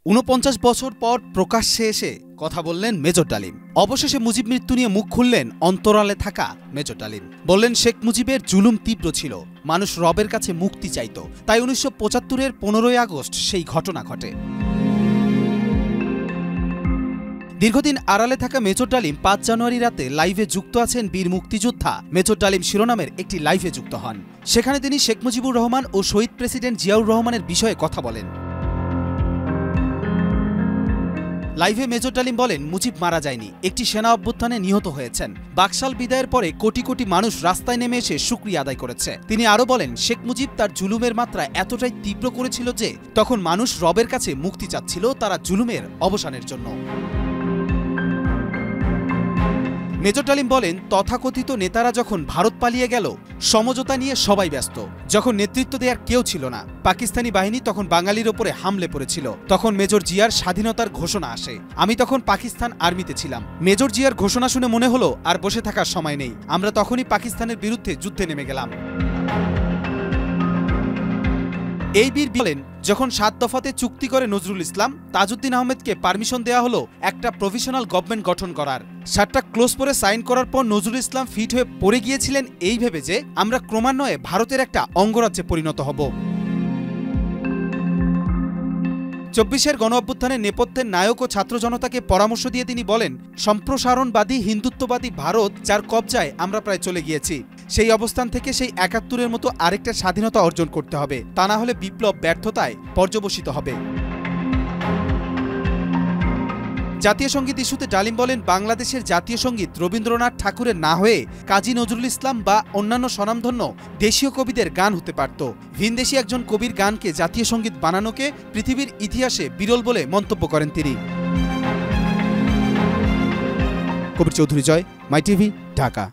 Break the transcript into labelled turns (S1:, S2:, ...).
S1: ৪৯ বছর পর প্রকাশ্যে এসে কথা বললেন মেজর ডালিম। অবশেষে মুজিব মৃত্যু নিয়ে মুখ খুললেন অন্তরালে থাকা মেজর ডালিম। বললেন শেখ মুজিবের জুলুম তীব্র ছিল, মানুষ রবের কাছে মুক্তি চাইত, তাই ১৯৭৫-এর ১৫ই আগস্ট সেই ঘটনা ঘটে। দীর্ঘদিন আড়ালে থাকা মেজর ডালিম ৫ জানুয়ারি রাতে লাইভে যুক্ত আছেন বীর মুক্তিযোদ্ধা মেজর ডালিম শিরোনামের একটি লাইভে যুক্ত হন। সেখানে তিনি শেখ মুজিবুর রহমান ও শহীদ প্রেসিডেন্ট জিয়াউর রহমানের বিষয়ে কথা বলেন। লাইভে মেজর ডালিম বলেন, মুজিব মারা যায়নি, একটি সেনা অভ্যুত্থানে নিহত হয়েছেন। বাকশাল বিদায়ের পরে কোটি কোটি মানুষ রাস্তায় নেমে এসে শুকরিয়া আদায় করেছে। তিনি আরও বলেন, শেখ মুজিব তার জুলুমের মাত্রা এতটাই তীব্র করেছিল যে তখন মানুষ রবের কাছে মুক্তি চাচ্ছিল তারা জুলুমের অবসানের জন্য। মেজর ডালিম বলেন, তথাকথিত নেতারা যখন ভারত পালিয়ে গেল, সমঝোতা নিয়ে সবাই ব্যস্ত। যখন নেতৃত্ব দেওয়ার কেউ ছিল না, পাকিস্তানি বাহিনী তখন বাঙালির ওপরে হামলে পড়েছিল। তখন মেজর জিয়ার স্বাধীনতার ঘোষণা আসে। আমি তখন পাকিস্তান আর্মিতে ছিলাম। মেজর জিয়ার ঘোষণা শুনে মনে হলো আর বসে থাকার সময় নেই। আমরা তখনই পাকিস্তানের বিরুদ্ধে যুদ্ধে নেমে গেলাম। এই বীর বলেন, যখন ৭ দফাতে চুক্তি করে নজরুল ইসলাম, তাজউদ্দিন আহমেদকে পারমিশন দেওয়া হলো একটা প্রভিশনাল গভর্নমেন্ট গঠন করার। ৭টা ক্লোজ পরে সাইন করার পর নজরুল ইসলাম ফিট হয়ে পড়ে গিয়েছিলেন এই ভেবে যে আমরা ক্রমান্বয়ে ভারতের একটা অঙ্গরাজ্যে পরিণত হব। ২৪-এর গণঅভ্যুত্থানের নেপথ্যের নায়ক ও ছাত্র জনতাকে পরামর্শ দিয়ে তিনি বলেন, সম্প্রসারণবাদী হিন্দুত্ববাদী ভারত যার কবজায় আমরা প্রায় চলে গিয়েছি, সেই অবস্থান থেকে সেই ৭১-এর মতো আরেকটা স্বাধীনতা অর্জন করতে হবে, তা না হলে বিপ্লব ব্যর্থতায় পর্যবসিত হবে। জাতীয় সঙ্গীত ইস্যুতে ডালিম বলেন, বাংলাদেশের জাতীয় সঙ্গীত রবীন্দ্রনাথ ঠাকুরের না হয়ে কাজী নজরুল ইসলাম বা অন্যান্য স্বনামধন্য দেশীয় কবিদের গান হতে পারত। ভিনদেশী একজন কবির গানকে জাতীয় সঙ্গীত বানানোকে পৃথিবীর ইতিহাসে বিরল বলে মন্তব্য করেন তিনি। কবির চৌধুরী জয়, মাই টিভি, ঢাকা।